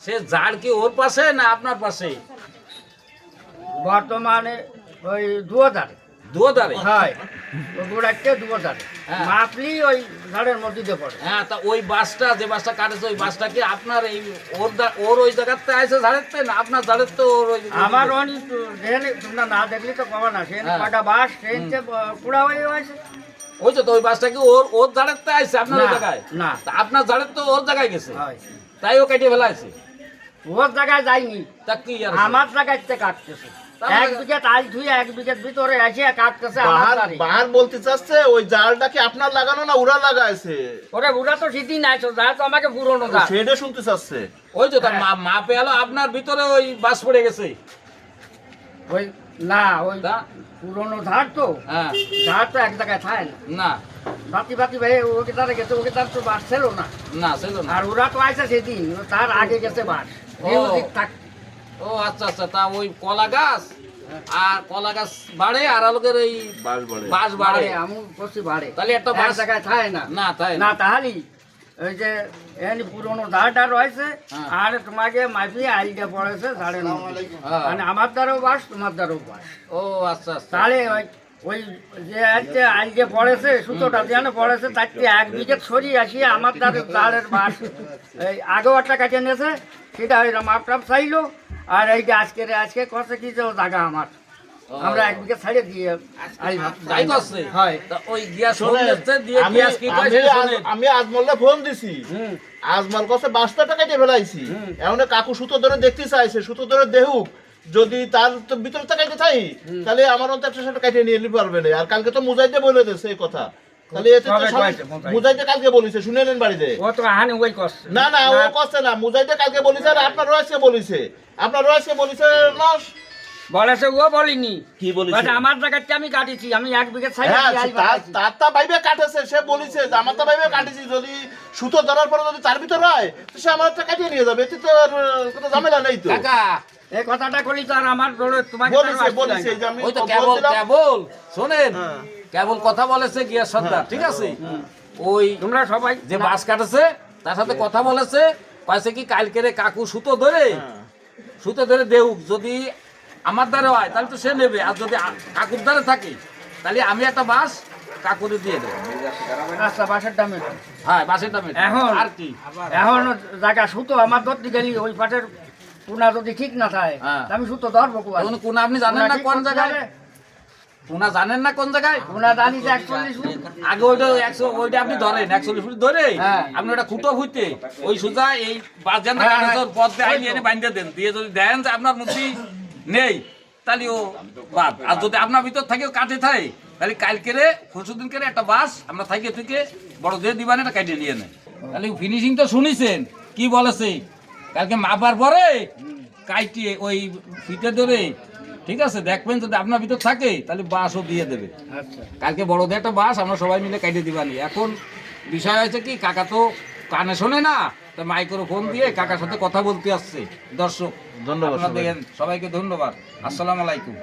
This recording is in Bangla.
সে ঝাড় কি ওর পাশে না আপনার পাশে? বর্তমানে ওই দুয়ারে দুয়ারে? হয় গোড়াতে দুয়ারে হ্যাঁ। মাপলি ওই ঝাড়ের মধ্যে দিয়ে পড়ে। হ্যাঁ, তা ওই বাসটা যে বাসটা কাটেছে ওই বাসটা কি আপনার এই ওর ওই জায়গাতে আছে ঝাড়েতে না আপনার ঝাড়েতে ওর ওই? আমার অনেক তোমরা না দেখলি তো কবা না সে হ্যাঁ। কটা বাস ট্রেনতে পুরা হয়ে আছে। ওই তো ওই বাসটা কি ওর ঝাড়েতে আছে আপনার ওই না, জায়গায়? না। তা আপনার ঝাড়ের তো ওর জায়গায় গেছে, হয় তাই ও কেটে ফেলা আছে। ওর জায়গায় যায়নি, তা কি আর আমার জায়গায় কাটতেছে। তাহলে- 1 বিঘা তাল ধুয়ে 1 বিঘার ভিতরে এসে কাটতেছে আমার বাহার বাড়ি। বাহার বলতে চাচ্ছে ওই জালটা কি আপনার লাগানো না ওরা লাগাইছে? ওরে বুড়া তো সিটি নাই তো যা তো আমাকে পুরনো যা। সেটা শুনতে চাচ্ছে। ওই তো তার মাপে এলো আপনার ভিতরে ওই বাস পড়ে গেছে। ওই না ওই তা? পুরনো ধার তো, হ্যাঁ, ধার তো এক জায়গায় থাকে না। না বাতি বাতি ভাই ওকে তারা গেছে, ওকে তার তো বাস ছিল না। না ছিল না। আর ওরা তো আইসা সেদিন তার আগে গেছে বাস। ও। মিউজিক থাক ও আচ্ছা আচ্ছা, তা ওই কলা গাছ আর কলা গাছ বাড়ে আর আলোকের এই বাস বলে বাস বাড়ে, বাড়ে, আমি করছি বাড়ে। তাহলে একটা এক বাস জায়গায় থাকে না। না তাই না তাহলে ওই যে এখানে পুরনো ধারটা রয়েছে হ্যাঁ। আর তোমাকে মাপিয়ে আইডিয়া পড়েছে ধারের মধ্যে। হ্যাঁ। মানে আমার দ্বারাও বাস, তোমার দ্বারাও বাস। ও আচ্ছা আচ্ছা, তাহলে ওই যে আইডিয়া পড়েছে সুতোটা যেন পড়েছে তার থেকে 1 বিঘা ছড়িয়ে আসিয়ে আমার দ্বারা ধারের বাস এই আগেও একটা কাটে নিয়েছে, সেটা ওই মাপটাপ চাইলো। আর এই যে আজকে করছে কি যে ও জায়গা আমার, আমরা 1 বিঘা ছাড়িয়ে দিয়ে তাই করছে। হয়। তা ওই গিয়াস শোনেন, হচ্ছে দিয়ে আমি গিয়াস কি কইছে শুনেন। আমি আজমলকে ফোন দিছি। হুম। আজমল কাছে বাসটা কেটে ফেলাইছি। হুম। এখন কাকু সুতো ধরে দেখতে চাইছে, সুতো ধরে দেহুক। যদি তার তো ভিতরে তাকাইতে চাই তাহলে আমার অন্তত একটা সাথে কেটে নিয়ে নিতে পারবে না। আর কালকে তো মুজাইতে বলে দিয়েছে এই কথা। তাহলে এতে তো কবে সব- কয়েছে মুজাইতে? মুজাইতে কালকে বলেছে, শুনেলেন বাড়িতে? ও তো আহানি ওই করছে। না না ও করছে না, মুজাইতে কালকে বলেছে আর আপনার রয়েছে বলেছে। আপনার রয়েছে বলেছে না? বলেছে ও বলিনি। কি বলেছে? বাট আমার জায়গাতে আমি কাটিছি, আমি 1 বিঘা ছাড়িয়ে হ্যাঁ, দিয়ে আইল তার বানাইছি। তার তা ভাইবে কাটেছে, সে বলেছে যে আমার তা ভাইবে কাটেছি। যদি সুতো ধরার পরে যদি তার ভিতর হয় তো সে আমার একটা কাটিয়ে নিয়ে যাবে, এতে তো আর কোনো ঝামেলা নেই তো। কাকা এই কথাটা কলি তো আর আমার দৌড়ে তোমাকে বলেছে যে আমি ওই তো খবর দিলাম। কেবল শোনেন, হ্যাঁ। কেবল কথা বলেছে গিয়াস সর্দার, ঠিক আছে? ওই তোমরা সবাই যে বাস কাটেছে তার সাথে কথা বলেছে, কয়েছে কি কালকেরে কাকু সুতো ধরে দেউক, যদি আমার দ্বারা হয় তাহলে তো সে নেবে, আর যদি কাকুর দ্বারা থাকে তাহলে আমি একটা বাস কাকুরে দিয়ে দেবো। রাস্তা বাসের দামে। হ্যাঁ, বাসের দামে। এখন আর কি এখন জায়গা সুতো আমার ধরতে গেলি ওই পাটের কোনা যদি ঠিক না থাকে হ্যাঁ। তা আমি সুতো ধরবো কোয়া। এখন কোন আপনি জানেন না কোন জায়গায়? কোনা জানেন না কোন জায়গায়? কোনা জানি যে 41 ফুট। আগে ওইটা 100 ওইটা আপনি ধরেন 140 ফুট ধরে হ্যাঁ। আপনি ওটা খুঁটো হইতে ওই সোজা এই বাস জানা হ্যাঁ, কাটার পথ দিয়ে ওই আইনি তো। এনে বাইন্ধে দেন, দিয়ে যদি দেন যে আপনার মধ্যে নেই তাহলে ও বাদ। আর যদি আপনার ভিতর থাকে ও কাটে থাকে তাহলে কালকেরে পরশুদিন করে একটা বাস আমরা থাকি থেকে বড় দিয়ে দিবানে এটা কাটিয়ে নিয়ে নেয়। তাহলে ফিনিশিং তো শুনিছেন কি বলেছে, কালকে মাপার পরে কাইটিয়ে ওই ফিতে ধরে, ঠিক আছে? দেখবেন যদি আপনার ভিতর থাকে তাহলে বাসও দিয়ে দেবে। আচ্ছা। কালকে বড়দের একটা বাস আমরা সবাই মিলে কাটে দিবানি। এখন বিষয় হয়েছে কি, কাকা তো কানে শোনে না, তো মাইক্রোফোন দিয়ে কাকার সাথে কথা বলতে আসছে। দর্শক ধন্যবাদ আপনাদের সবাইকে ধন্যবাদ। আসসালামু আলাইকুম।